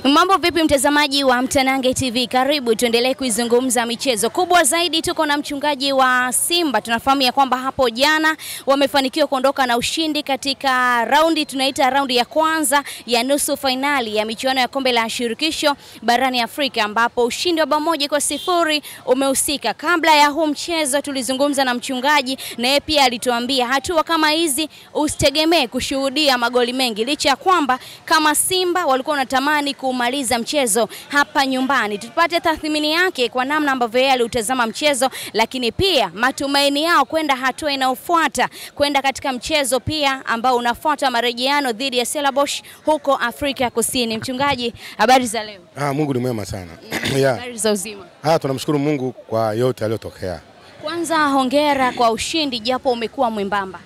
Mambo vipi mtazamaji wa Mtanange TV? Karibu tuendelee kuizungumza michezo. Kubwa zaidi tuko na mchungaji wa Simba. Tunafahamu ya kwamba hapo jana wamefanikiwa kuondoka na ushindi katika raundi, tunaita raundi ya kwanza ya nusu finali ya michuano ya kombe la shirikisho barani Afrika, ambapo ushindi wa 1-0 umehusika. Kabla ya huu mchezo tulizungumza na mchungaji, na yeye pia alituambia hatua kama hizi usitegemee kushuhudia magoli mengi, licha ya kwamba kama Simba walikuwa wanatamani kumaliza mchezo hapa nyumbani. Tupate tathmini yake kwa namna ambavyo yeye aliutazama mchezo, lakini pia matumaini yao kwenda hatua inayofuata, kwenda katika mchezo pia ambao unafuata marejeano dhidi ya Stellenbosch huko Afrika Kusini. Mchungaji, habari za leo? Mungu ni mwema sana. Habari za uzima? Tunamshukuru Mungu kwa yote aliyotokea. Kwanza hongera kwa ushindi japo umekuwa mwembamba.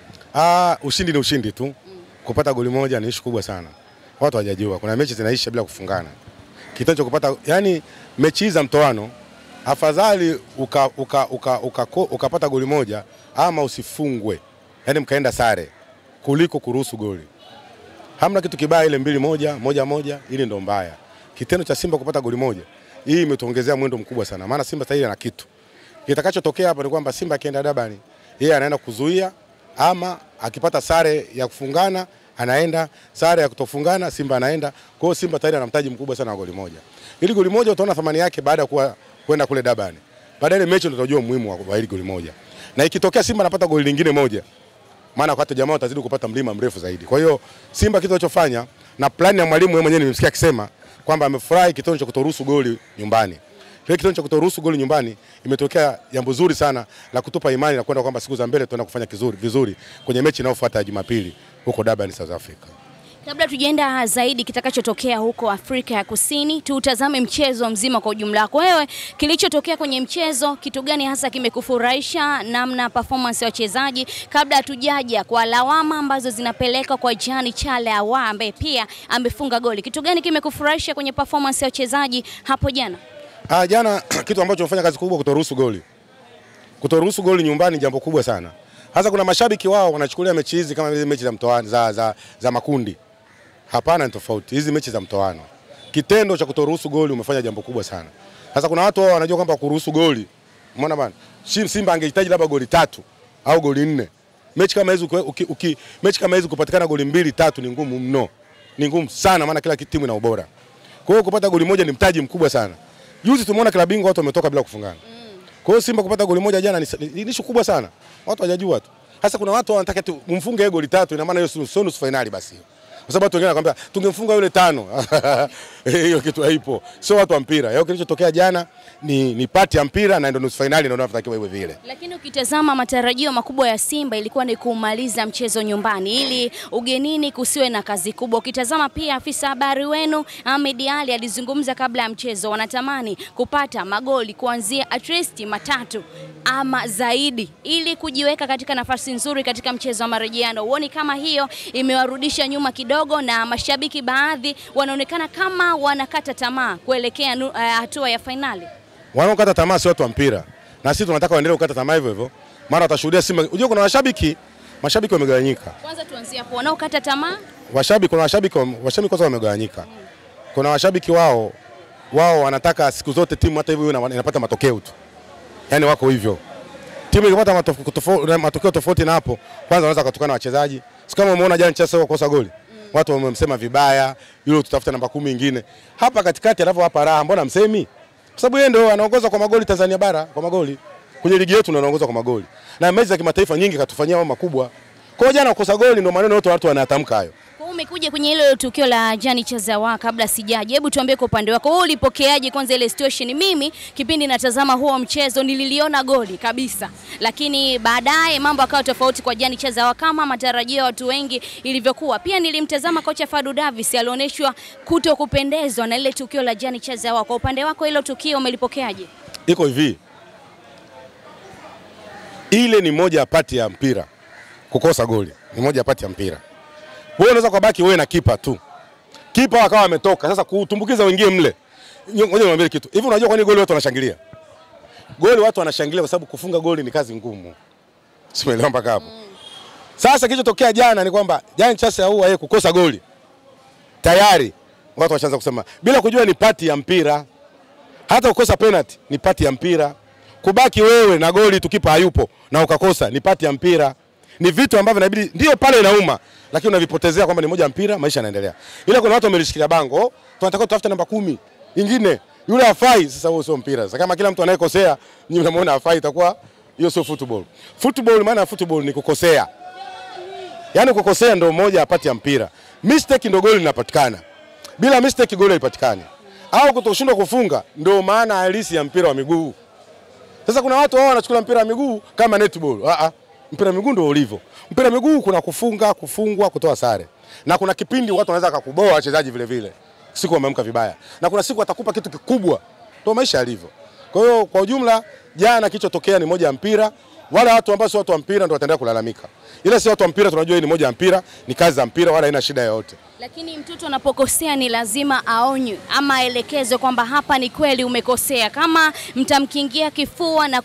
Ushindi ni ushindi tu. Kupata goli moja ni ishu kubwa sana. Watu hawajajua kuna mechi zinaisha bila kufungana. Kitendo kupata, yani mechi za mtoano, afadhali ukapata goli moja ama usifungwe, yani mkaenda sare, kuliko kuruhusu goli. Hamna kitu kibaya ile 2-1, 1-1, ili ndo mbaya. Kitendo cha Simba kupata goli moja, hii imetuongezea mwendo mkubwa sana. Maana Simba sasa ana kitu. Kitakachotokea hapa ni kwamba Simba akienda Durban, yeye anaenda kuzuia, ama akipata sare ya kufungana anaenda, sare ya kutofungana Simba anaenda. Kwa hiyo Simba tayari ana mtaji mkubwa sana wa goli moja. Ili goli moja utaona thamani yake baada ya kwenda kule Durban. Baada ile mechi tutajua umuhimu wa ile goli moja. Na ikitokea Simba anapata goli lingine moja, maana kwa jamaa watazidi kupata mlima mrefu zaidi. Kwa hiyo Simba kitu anachofanya na plani ya mwalimu, yeye mwenyewe nimemsikia akisema kwamba amefurahi kitendo cha kutoruhusu goli nyumbani. Kile kitendo cha kutoruhusu goli nyumbani imetokea jambo zuri sana la kutupa imani na kwenda kwamba siku za mbele tunaenda kufanya vizuri kwenye mechi inayofuata ya Jumapili huko Durban, South Africa. Kabla tujaenda zaidi kitakachotokea huko Afrika ya Kusini, tutazame mchezo mzima kwa ujumla. Kwa wewe, kilichotokea kwenye mchezo, kitu gani hasa kimekufurahisha, namna performance ya wachezaji, kabla hatujaja kwa lawama ambazo zinapeleka kwa Jean Charles Ahoua ambaye pia amefunga goli? Kitu gani kimekufurahisha kwenye performance ya wachezaji hapo jana? Jana kitu ambacho tumefanya kazi kubwa, kutoruhusu goli. Kutoruhusu goli nyumbani jambo kubwa sana. Hasa kuna mashabiki wao wanachukulia mechi hizi kama vile mechi za mtoano za makundi. Hapana, ni tofauti. Hizi mechi za mtoano. Kitendo cha kutoruhusu goli umefanya jambo kubwa sana. Sasa kuna watu wao wanajua kwamba kuruhusu goli, umeona bana, Simba angehitaji labda goli 3 au goli 4. Mechi kama hizi kupatikana goli 2-3 ni ngumu mno. Ni ngumu sana, maana kila timu ina ubora. Kwa hiyo kupata goli moja ni mtaji mkubwa sana. Juzi tumeona klabu bingwa watu wametoka bila kufungana. Kwa hiyo Simba kupata goli moja jana ni ishu kubwa sana. Watu hawajajua tu. Hasa kuna watu wanataka tu mfunge goli 3, ina maana hiyo sio nusu finali basi. Kwa sababu watu wengine wanakuambia tungemfunga yule 5. Hiyo kitu haipo. Sio watu wa mpira. Yao kilichotokea jana ni pati ya mpira na ndio nusu finali ndio tunatakiwa iwe vile. Lakini ukitazama matarajio makubwa ya Simba ilikuwa ni kumaliza mchezo nyumbani ili ugenini kusiwe na kazi kubwa. Ukitazama pia afisa habari wenu Ahmed Ali alizungumza kabla ya mchezo, wanatamani kupata magoli kuanzia at least 3 ama zaidi ili kujiweka katika nafasi nzuri katika mchezo wa marejeano. Uone kama hiyo imewarudisha nyuma kidogo, na mashabiki baadhi wanaonekana kama wanakata tamaa kuelekea hatua ya finali. Wanaokata tamaa si watu wa mpira. Na sisi tunataka waendelee kukata tamaa hivyo hivyo. Mara watashuhudia Simba. Unajua kuna mashabiki wamegawanyika. Kwanza tuanzie hapo, wanaokata tamaa? Kuna washabiki kwanza wamegawanyika. Kuna washabiki wao wanataka siku zote timu hata hivyo inapata matokeo tu. Yaani wako hivyo. Timu ikipata matokeo tofauti na hapo, kwanza wanaweza kutukana wachezaji. Si kama umeona jana Chelsea wakosa goli. Watu wamemsema vibaya, yule tutafuta namba 10 nyingine. Hapa katikati alafu hapa raha, mbona msemi? Kwa sababu yeye ndio anaongoza kwa magoli Tanzania bara, kwa magoli. Kwenye ligi yetu anaongoza kwa magoli. Na mechi za kimataifa nyingi katufanyia mambo makubwa. Kwa hiyo jana kukosa goli ndio maneno yote watu wanayatamka hayo. Kwa hiyo umekuja kwenye ile tukio la Jean Charles Ahoua, kabla sijaje, hebu tuambie kwa upande wako, wewe ulipokeaje kwanza ile situation? Mimi kipindi natazama huo mchezo nililiona goli kabisa, lakini baadaye mambo yakawa tofauti kwa Jean Charles Ahoua kama matarajio ya watu wengi ilivyokuwa. Pia nilimtazama kocha Fadlu Davis, alionyeshwa kutokupendezwa na ile tukio la Jean Charles Ahoua. Kwa upande wako hilo tukio umelipokeaje? Iko hivi. Ile ni moja ya pati ya mpira. Kukosa goli ni moja ya pati ya mpira. Wewe unaweza kubaki wewe na kipa tu. Kipa akawa ametoka. Sasa kutumbukiza wengine mle. Ngoja niwaambie kitu. Hivi unajua kwa nini goli watu wanashangilia? Goli watu wanashangilia kwa sababu kufunga goli ni kazi ngumu. Simeelewa mpaka hapo. Sasa kilichotokea jana ni kwamba Jean Charles Ahoua yeye kukosa goli tayari Watu washaanza kusema bila kujua ni pati ya mpira. Hata kukosa penalty ni pati ya mpira. Kubaki wewe na goli tukipa hayupo na ukakosa ni pati ya mpira. Ni vitu ambavyo inabidi ndio pale inauma, lakini unavipotezea kwamba ni moja mpira, maisha yanaendelea. Ila kuna watu wamelishikilia bango, tunataka tutafuta namba 10 nyingine. Yule hafai, sasa huo sio mpira. Sasa kama kila mtu anayekosea, nyinyi mnamuona hafai, itakuwa hiyo sio football. Football, maana football ni kukosea. Yaani kukosea ndio moja ya pati ya mpira. Mistake ndio goli linapatikana. Bila mistake goli haipatikani. Au kutoshindwa kufunga ndio maana halisi ya mpira wa miguu. Sasa kuna watu wao wanachukua mpira wa miguu kama netball. Mpira wa miguu ndio ulivyo. Mpira wa miguu kuna kufunga, kufungwa, kutoa sare. Na kuna kipindi watu wanaweza kukuboa wachezaji vile vile. Siku wameamka vibaya. Na kuna siku atakupa kitu kikubwa. Ndio maisha yalivyo. Kwa hiyo kwa ujumla jana kilichotokea ni moja ya mpira. Wala watu ambao si watu wa mpira ndio wataendelea kulalamika. Ila si watu wa mpira tunajua hii ni moja ya mpira, ni kazi za mpira wala haina shida yoyote. Lakini mtoto anapokosea ni lazima aonywe ama aelekezwe kwamba hapa ni kweli umekosea. Kama mtamkingia kifua na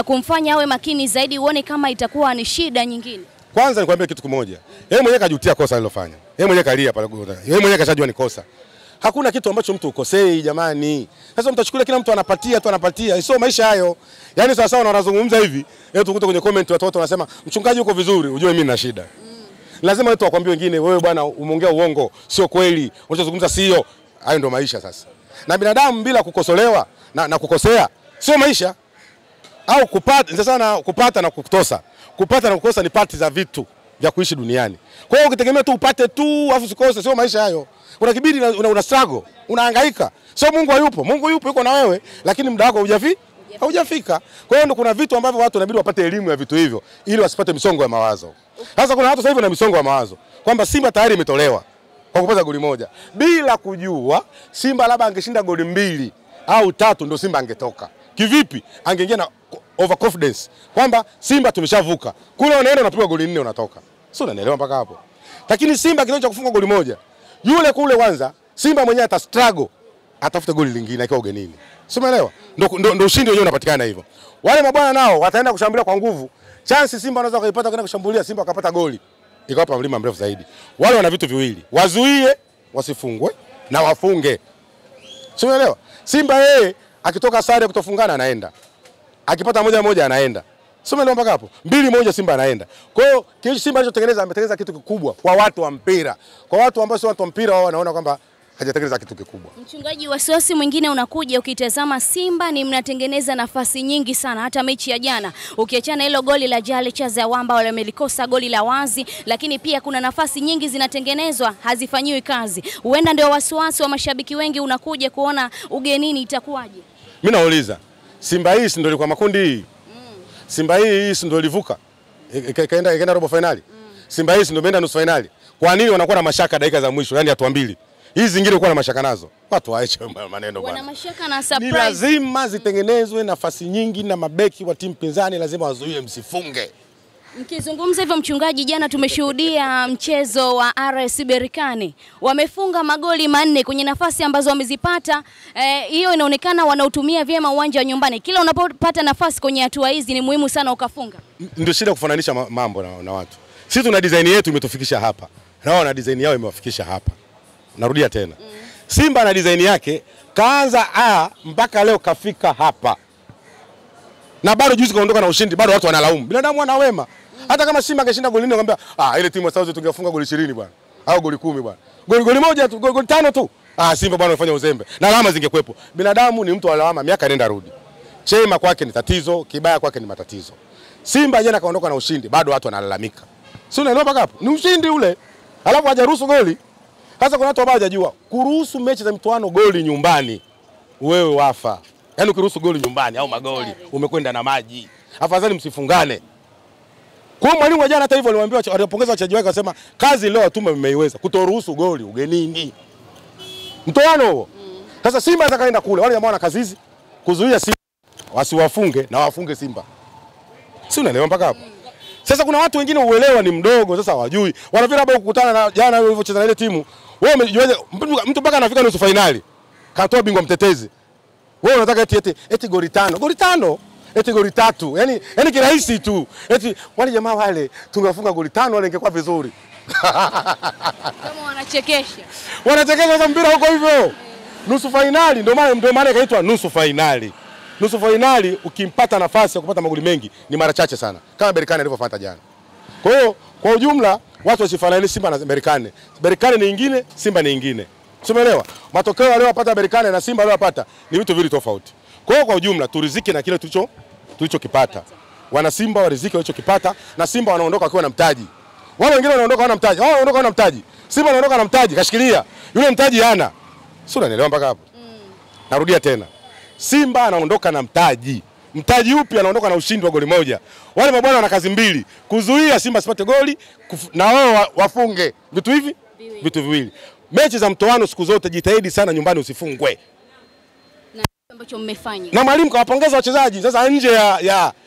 kumfanya awe makini zaidi, uone kama itakuwa ni shida nyingine. Kwanza nikwambie kitu kimoja. Yeye mwenyewe kajutia kosa alilofanya. Yeye mwenyewe kalia pale goli. Yeye mwenyewe kashajua ni kosa. Hakuna kitu ambacho mtu ukosei jamani. Sasa mtachukulia kila mtu anapatia. Sio maisha hayo. Yaani sawa sawa wanazungumza hivi, tukute kwenye comment watu wanasema mchungaji uko vizuri, ujue mimi nina shida. Lazima watu wakwambie wengine wewe bwana umeongea uongo, sio kweli. Unachozungumza sio. Hayo ndio maisha sasa. Na binadamu bila kukosolewa na kukosea sio maisha. Au kupata na kukosa. Kupata na kukosa ni pati za vitu vya kuishi duniani. Kwa hiyo ukitegemea tu upate tu afu usikose, sio maisha hayo. Una kibidi una struggle, unahangaika. Sio Mungu hayupo. Mungu yupo na wewe, lakini muda wako haujafika. Kwa hiyo kuna vitu ambavyo watu inabidi wapate elimu ya vitu hivyo ili wasipate misongo ya mawazo. Sasa kuna watu sasa hivi na misongo ya mawazo kwamba Simba tayari imetolewa kwa kupata goli moja bila kujua Simba labda angeshinda goli 2 au 3 ndio Simba angetoka. Kivipi? Angeingia na overconfidence kwamba Simba tumeshavuka. Kule unaenda unapiga goli 4 unatoka. Sio, unanielewa mpaka hapo. Lakini Simba kinacho kufunga goli moja. Yule kule kwanza Simba mwenyewe ata struggle atafuta goli lingine akiwa ugenini. Sio, umeelewa? Ndio ushindi wenyewe unapatikana hivyo. Wale mabwana nao wataenda kushambulia kwa nguvu. Chance Simba anaweza kuipata kwenda kushambulia, Simba akapata goli. Ikawapa mlima mrefu zaidi. Wale wana vitu viwili. Wazuie wasifungwe na wafunge. Sio, umeelewa? Simba yeye akitoka sare kutofungana anaenda. Akipata moja anaenda. Sio, umeelewa mpaka hapo? 2-1 Simba anaenda. Kwa hiyo kile Simba alichotengeneza ametengeneza kitu kikubwa kwa watu wa mpira. Kwa watu ambao sio watu wa mpira wao wanaona kwamba hajatengeneza kitu kikubwa. Mchungaji, wasiwasi mwingine unakuja ukitazama Simba ni mnatengeneza nafasi nyingi sana. Hata mechi ya jana ukiachana hilo goli la Jale Chaza Wamba wale wamelikosa goli la wazi, lakini pia kuna nafasi nyingi zinatengenezwa hazifanyiwi kazi. Huenda ndio wasiwasi wa mashabiki wengi unakuja kuona ugenini itakuwaje. Mimi nauliza, Simba hii ndio ilikuwa makundi hii? Simba hii ndio ilivuka ikaenda robo finali? Simba hii ndio imeenda nusu finali? Kwa nini wanakuwa na mashaka dakika za mwisho, yani hatua mbili? Hizi zingine kuwa na mashaka nazo. Watu waache maneno bwana. Wana mashaka na surprise. Ni lazima zitengenezwe nafasi nyingi na mabeki wa timu pinzani lazima wazuie msifunge. Mkizungumza hivyo mchungaji, jana tumeshuhudia mchezo wa RS Berkane. Wamefunga magoli 4 kwenye nafasi ambazo wamezipata. Hiyo inaonekana wanautumia vyema uwanja wa nyumbani. Kila unapopata nafasi kwenye hatua hizi ni muhimu sana ukafunga. Ndio shida kufananisha mambo na watu. Sisi tuna design yetu imetufikisha hapa. Na wao na design yao imewafikisha hapa. Narudia tena. Simba na design yake kaanza mpaka leo kafika hapa. Na bado juzi kaondoka na ushindi, bado watu wanalaumu. Binadamu wana wema. Hata kama Simba angeshinda goli 4 ngambia ile timu ya South tungefunga goli 20 bwana. Au goli 10 bwana. Goli moja tu, goli 5 tu. Simba bwana amefanya uzembe. Na alama zingekuepo. Binadamu ni mtu wa lawama, miaka nenda rudi. Chema kwake ni tatizo, kibaya kwake ni matatizo. Simba jana kaondoka na ushindi, bado watu wanalalamika. Si unaelewa mpaka hapo? Ni ushindi ule. Alafu hajaruhusu goli. Sasa kuna watu ambao hawajajua kuruhusu mechi za mtoano goli nyumbani. Wewe wafa. Yaani ukiruhusu goli nyumbani au magoli umekwenda na maji. Afadhali msifungane. Kwa mwalimu jana hata hivyo aliwaambia alipongeza wachezaji wake akasema kazi leo Atume mmeiweza kutoruhusu goli ugenini. Mtoano huo. Sasa Simba atakaenda kule wale jamaa wana kazi hizi kuzuia Simba wasiwafunge na wafunge Simba. Si unaelewa mpaka hapo? Sasa kuna watu wengine uelewa ni mdogo, sasa hawajui. Wanafika labda kukutana na jana walivyocheza na ile timu. Wewe umejuaje mtu mpaka anafika nusu finali? Katoa bingwa mtetezi. Wewe unataka eti goli 5. Goli 5? Eti goli 3. Yaani kirahisi tu. Eti wale jamaa wale tungewafunga goli 5 wale ingekuwa vizuri. Kama wanachekesha. Wanachekesha sasa mpira huko hivyo. Nusu finali ndio maana ikaitwa nusu finali. Nusu finali ukimpata nafasi ya kupata magoli mengi ni mara chache sana. Kama Berkane alivyofanya jana. Kwa hiyo kwa ujumla watu wasifanane Simba na Berkane. Berkane ni nyingine, Simba ni nyingine. Umeelewa? Matokeo aliyopata Berkane na Simba aliyopata ni vitu viwili tofauti. Kwa hiyo kwa ujumla turiziki na kile tulichokipata. Wana Simba wariziki walichokipata na Simba wanaondoka wakiwa na mtaji. Wale wengine wanaondoka hawana mtaji. Wao wanaondoka hawana mtaji. Simba anaondoka na mtaji, kashikilia. Yule mtaji hana. Sio, unanielewa mpaka hapo? Narudia tena. Simba anaondoka na mtaji. Mtaji upi? Anaondoka na ushindi wa goli moja. Wale mabwana wana kazi mbili, kuzuia Simba asipate goli na wao wafunge. Vitu hivi? Vitu viwili. Mechi za mtoano siku zote jitahidi sana nyumbani usifungwe. Na ambacho mmefanya. Na mwalimu kawapongeza wachezaji. Sasa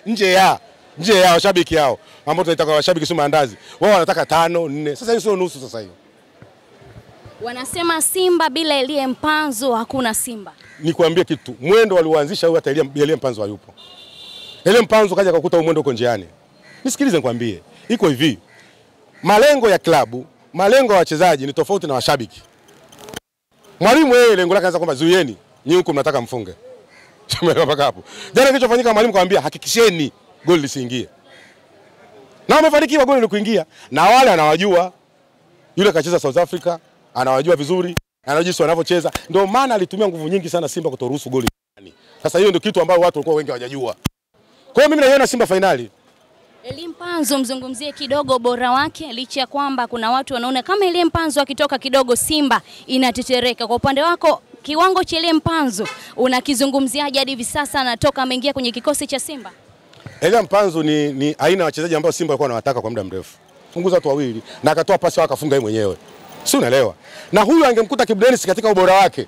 nje ya washabiki hao ambao tunataka washabiki sio maandazi. Wao wanataka 5, 4. Sasa hiyo sio nusu sasa hiyo. Wanasema Simba bila Elie Mpanzu hakuna Simba. Nikwambie kitu, mwendo walioanzisha huyu hata Elie Mpanzu hayupo. Elie Mpanzu kaja kukuta mwendo uko njiani. Nisikilize nikwambie, iko hivi. Malengo ya klabu, malengo ya wachezaji ni tofauti na washabiki. Mwalimu yeye lengo lake anza kwamba zuieni, nyinyi huko mnataka mfunge. Tumeelewa mpaka hapo. Jana kilichofanyika mwalimu kaambia hakikisheni goli lisiingie. Na wamefanikiwa goli likuingia na wale anawajua. Yule kacheza South Africa, anawajua vizuri, anajua jinsi wanavyocheza. Ndio maana alitumia nguvu nyingi sana Simba kutoruhusu goli. Sasa hiyo ndio kitu ambayo watu walikuwa wengi hawajajua. Kwa hiyo mimi naiona Simba finali. Elie Mpanzu mzungumzie kidogo bora wake, licha ya kwamba kuna watu wanaona kama Elie Mpanzu akitoka kidogo Simba inatetereka. Kwa upande wako kiwango cha Elie Mpanzu unakizungumziaje hadi hivi sasa anatoka ameingia kwenye kikosi cha Simba? Elie Mpanzu ni aina ya wachezaji ambao Simba walikuwa wanawataka kwa muda mrefu. Funguza watu wawili na akatoa pasi akafunga yeye mwenyewe. Si unaelewa? Na huyu angemkuta Kibu Denis katika ubora wake,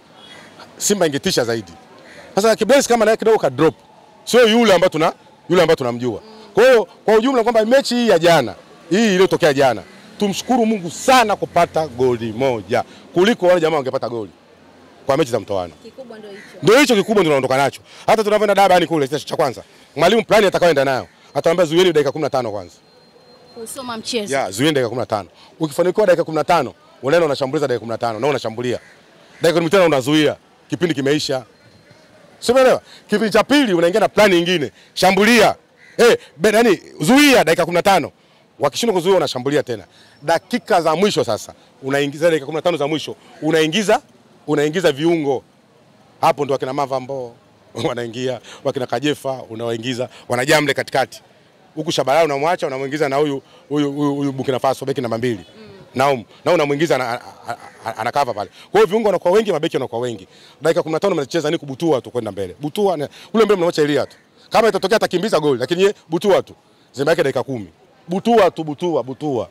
Simba ingetisha zaidi. Sasa Kibu Denis kama naye kidogo ka drop. Sio yule ambaye tunamjua. Kwa hiyo kwa ujumla kwamba mechi hii ya jana, hii iliyotokea jana, tumshukuru Mungu sana kupata goli moja kuliko wale jamaa wangepata goli kwa mechi za mtoano. Kikubwa ndio hicho. Ndio hicho kikubwa ndio tunaondoka nacho. Hata tunavyoenda Dabani kule cha kwanza. Mwalimu plani atakayoenda nayo, atawaambia zuieni dakika 15 kwanza. Kusoma mchezo. Zuieni dakika 15. Ukifanikiwa dakika 15, unaenda unashambulia dakika 15 na unashambulia. Dakika 15 unazuia, kipindi kimeisha. Umeelewa? Kipindi cha pili unaingia na plani nyingine. Shambulia. Zuia dakika 15. Wakishindwa kuzuia unashambulia tena. Dakika za mwisho sasa, unaingiza dakika 15 za mwisho, unaingiza viungo. Hapo ndo akina Mavambo wanaingia, wakina Kajefa unawaingiza, wanajamle katikati. Huku Shabalala unamwacha unamuingiza na huyu Burkina Faso beki namba 2. Naum, na unamuingiza anakava pale. Kwa hiyo viungo wanakuwa wengi, mabeki wanakuwa wengi. Dakika 15 mnacheza ni kubutua tu kwenda mbele. Butua ule mbele mnaacha Elia tu. Kama itatokea atakimbiza goli, lakini yeye butua tu. Zimebaki dakika 10. Butua.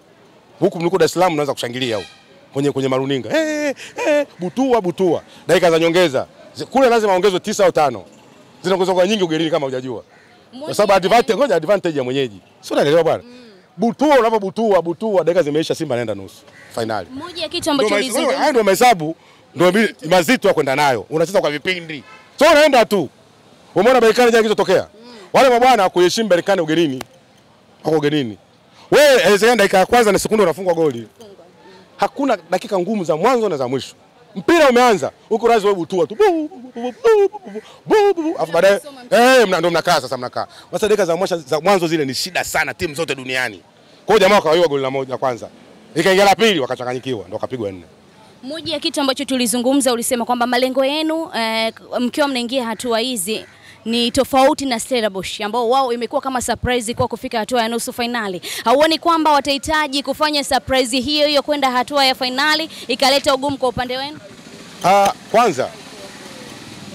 Huku mliko Dar es Salaam unaanza kushangilia huko. Kwenye maruninga. Butua. Dakika za nyongeza. Kule lazima ongezwe 9 au 5. Zinaongezwa kwa nyingi ugenini kama hujajua. Kwa sababu advantage ya mwenyeji. Sio unaelewa bwana? Butua unapobutua dakika zimeisha, Simba anaenda nusu finali. Moja ya kitu ambacho ulizungumza. Hayo ndio mahesabu, ndio mazito ya kwenda nayo. Unacheza kwa vipindi. Sio unaenda tu. Umeona Berkane jana kilichotokea? Wale mabwana kuheshimu Berkane ugenini. Wako ugenini. Wewe inawezekana dakika ya kwanza na sekunde unafungwa goli. Hakuna dakika ngumu za mwanzo na za mwisho. Mpira umeanza, huko razi wewe butua tu. Afu baadaye ndio mnakaa sasa mnakaa. Sasa dakika za mwanzo zile ni shida sana timu zote duniani. Kwa hiyo jamaa wakawaiwa goli la moja kwanza. Ikaingia la pili wakachanganyikiwa ndio wakapigwa 4. Moja ya kitu ambacho tulizungumza, ulisema kwamba malengo yenu mkiwa mnaingia hatua hizi ni tofauti na Stellenbosch ambao wao imekuwa kama surprise kwa kufika hatua ya nusu finali. Hauoni kwamba watahitaji kufanya surprise hiyo kwenda hatua ya finali ikaleta ugumu kwa upande wenu? Kwanza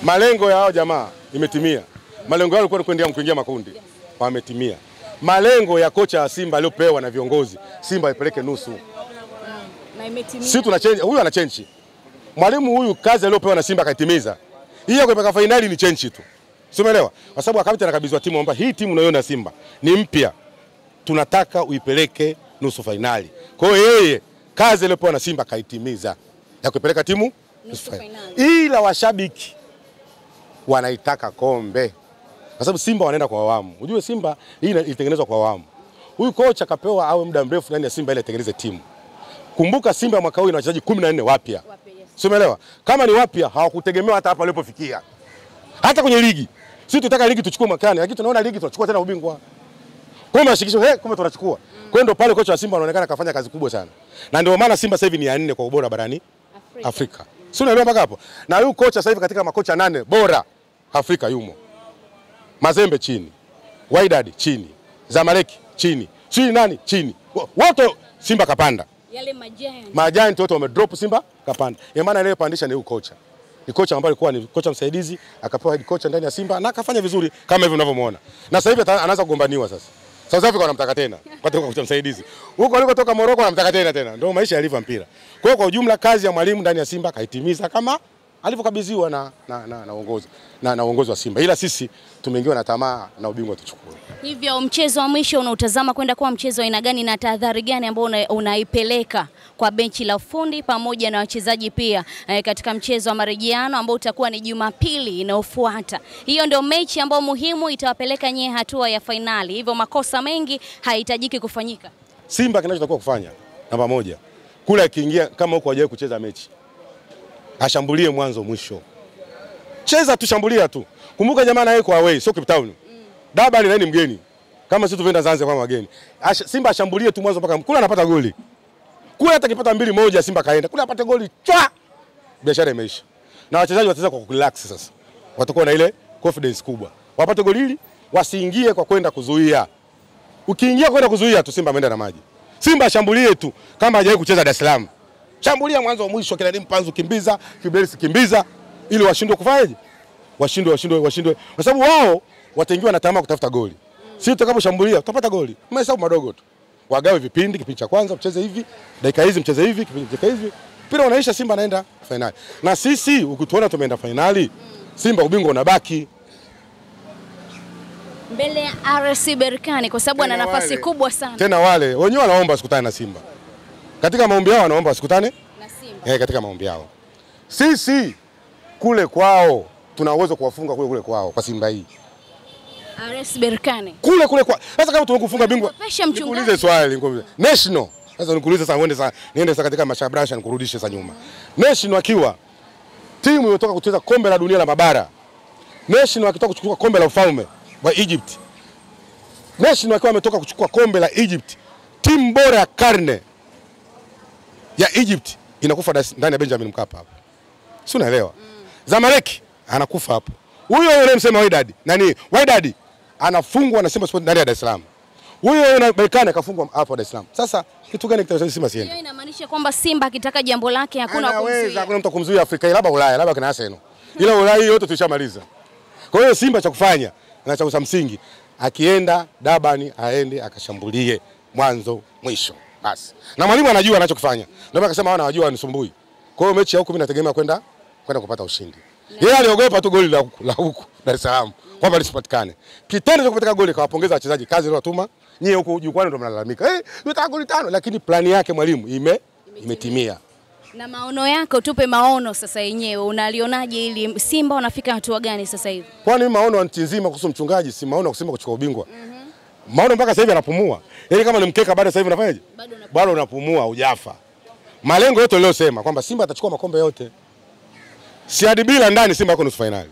malengo ya hao jamaa imetimia. Malengo yao yalikuwa ni kuingia makundi. Wametimia. Malengo ya kocha wa Simba aliyopewa na viongozi, Simba ipeleke nusu. Na imetimia. Sisi tuna change, huyu ana change. Mwalimu huyu kazi aliyopewa na Simba kaitimiza. Hii ya kupeleka finali ni change tu. Umeelewa? Kwa sababu akapita anakabidhiwa timu ambayo hii timu unayoona Simba ni mpya. Tunataka uipeleke nusu finali. Kwa hiyo yeye kazi aliyopewa na Simba kaitimiza ya kupeleka timu nusu finali. Ila washabiki wanaitaka kombe. Kwa sababu Simba wanaenda kwa awamu. Unajua Simba hii ilitengenezwa kwa awamu. Huyu kocha kapewa awe muda mrefu ndani ya Simba ile atengeneze timu. Kumbuka Simba mwaka huu ina wachezaji 14 wapya. Sio, umeelewa? Kama ni wapya hawakutegemewa hata hapa walipofikia. Hata kwenye ligi. Sisi tutaka ligi tuchukue mwakani, lakini tunaona ligi tunachukua tena ubingwa. Kwa mashirikisho kumbe tunachukua. Kwa hiyo ndio pale kocha wa Simba anaonekana kafanya kazi kubwa sana. Na ndio maana Simba sasa hivi ni ya 4 kwa ubora barani Afrika. Sio, unaelewa mpaka hapo? Na huyu kocha sasa hivi katika makocha 8 bora Afrika yumo. Mazembe chini. Wydad chini. Zamalek chini. Chini nani? Chini. Wote Simba kapanda. Yale majiant wote wamedrop, Simba kapanda. Kwa maana ile pandisha ni huyu kocha. Ni kocha ambaye alikuwa ni kocha msaidizi, akapewa head coach ndani ya Simba na akafanya vizuri kama hivi unavyomuona. Na sasa hivi anaanza kugombaniwa sasa. South Africa wanamtaka tena kwa kocha msaidizi. Huko alikotoka Morocco wanamtaka tena. Ndio maisha yalivyo mpira. Kwa hiyo kwa ujumla kazi ya mwalimu ndani ya Simba kaitimiza kama alivyokabidhiwa na uongozi na uongozi wa Simba. Ila sisi tumeingiwa na tamaa na ubingwa tuchukue. Hivyo mchezo wa mwisho unautazama kwenda kuwa mchezo aina gani na tahadhari gani ambao unaipeleka kwa benchi la ufundi pamoja na wachezaji pia katika mchezo wa marejeano ambao utakuwa ni Jumapili inayofuata. Hiyo ndio mechi ambayo muhimu itawapeleka nyie hatua ya fainali. Hivyo makosa mengi hayahitajiki kufanyika. Simba kinachotakiwa kufanya namba 1, kula akiingia kama huko hajawahi kucheza mechi, ashambulie mwanzo mwisho. Cheza tushambulia tu. Kumbuka jamaa na yeye kwa away, sio Cape Town. Daba ni mgeni. Kama sisi tuenda Zanzibar kama wageni. Simba ashambulie tu mwanzo mpaka kule anapata goli. Kule hata kipata 2-1 Simba kaenda. Kule apate goli chwa. Biashara imeisha. Na wachezaji watacheza kwa relax sasa. Watakuwa na ile confidence kubwa. Wapate goli hili, wasiingie kwa kwenda kuzuia. Ukiingia kwenda kuzuia tu Simba ameenda na maji. Simba ashambulie tu kama hajawahi kucheza Dar es Salaam. Shambulia mwanzo mwisho, kila ni Mpanzu kimbiza, Kibelisi kimbiza ili washindwe kufanyaje? Washindwe. Kwa sababu wao wataingiwa na tamaa kutafuta goli. Sisi tutakaposhambulia tutapata goli. Mahesabu madogo tu. Wagawe vipindi, kipindi cha kwanza mcheze hivi, dakika hizi mcheze hivi, kipindi cha hivi. Mpira unaisha, Simba anaenda finali. Na sisi ukituona tumeenda finali, Simba ubingwa unabaki mbele ya RS Berkane kwa sababu ana nafasi kubwa sana. Tena wale wenyewe wanaomba wasikutane na Simba. Katika maombi yao wanaomba wasikutane na Simba. Katika maombi yao. Sisi kule kwao tuna uwezo kuwafunga kule kwao kwa Simba hii. RS Berkane. Kule kwa. Sasa kama tunakufunga bingwa. Nikuulize swali ngombe. National. Sasa nikuulize sasa niende sasa katika mashabrasha nikurudishe sasa nyuma. National akiwa timu iliyotoka kucheza kombe la dunia la mabara. National akitoka kuchukua kombe la ufalme wa Egypt. National akiwa ametoka kuchukua kombe la Egypt. Timu bora ya karne ya Egypt inakufa ndani ya Benjamin Mkapa hapo. Si unaelewa? Zamalek anakufa hapo. Huyo unayemsema Wydad. Wydad anafungwa na Simba Sport ndani ya Dar es Salaam. Huyo na Berkane kafungwa hapo Dar es Salaam. Sasa kitu gani kitasaidia Simba siende? Hiyo inamaanisha kwamba Simba akitaka jambo lake hakuna kumzuia. Hakuna mtu kumzuia Afrika, labda Ulaya, labda kina Arsenal. Ila Ulaya yote tulishamaliza. Kwa hiyo Simba cha kufanya na cha msingi akienda Durban aende akashambulie mwanzo mwisho. Basi. Na mwalimu anajua anachokifanya. Ndio maana akasema wana wajua wanisumbui. Kwa hiyo mechi ya huko mimi nategemea kwenda kupata ushindi. Yeye aliogopa tu goli la huko Dar es Salaam kwamba lisipatikane. Kitendo cha kupata goli kawapongeza wachezaji kazi iliyotuma. Nyie huko jukwani ndio mnalalamika. Tunataka goli 5 lakini plani yake mwalimu imetimia. Na maono yako tupe maono sasa yenyewe. Unalionaje ili Simba wanafika hatua gani sasa hivi? Kwani maono nchi nzima kuhusu mchungaji si maono kusema kuchukua ubingwa. Maono mpaka sasa hivi anapumua. Yaani kama ni mkeka bado sasa hivi unafanyaje? Bado unapumua hujafa. Malengo yote aliyosema kwamba Simba atachukua makombe yote. Si hadi bila ndani Simba yako nusu finali.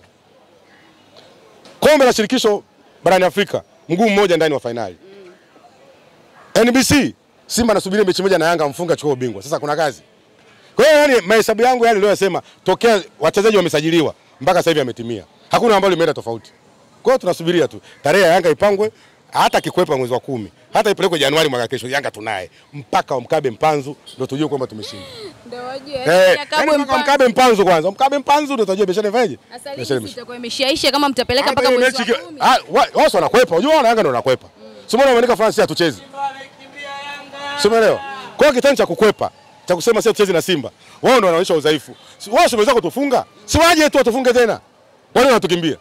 Kombe la shirikisho barani Afrika, mguu mmoja ndani wa finali. NBC Simba anasubiri mechi moja na Yanga mfunga chukua ubingwa. Sasa kuna kazi. Kwa hiyo yani mahesabu yangu yale niliyosema tokea wachezaji wamesajiliwa mpaka sasa hivi yametimia. Hakuna ambalo limeenda tofauti. Kwa hiyo tunasubiria tu. Tarehe ya Yanga ipangwe, hata kikwepa mwezi wa 10. Hata ipelekwe Januari mwaka kesho Yanga tunaye. Mpaka Mkabe Mpanzu ndio tujue kwamba tumeshinda. Ndio wajue. Mkabe Mpanzu kwanza. Mkabe Mpanzu ndio tujue biashara ifanyaje? Asali itakuwa imeshaisha kama mtapeleka mpaka mwezi wa 10. Wao wanakwepa. Unajua wana Yanga ndio wanakwepa. Sio mbona wameandika France hatuchezi. Simeelewa. Kwa kitendo cha kukwepa, cha kusema sio tucheze na Simba. Wao ndio wanaonyesha udhaifu. Wao wameweza kutufunga. Si waje tu watufunge tena. Wale wanatukimbia.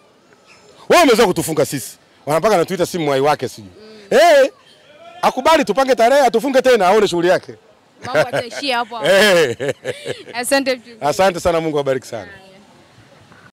Wao wameweza kutufunga sisi. Wanapaka na Twitter simu wai wake siju. Akubali tupange tarehe atufunge tena aone shughuli yake. Mambo yataishia hapo. Asante sana, Mungu awabariki sana.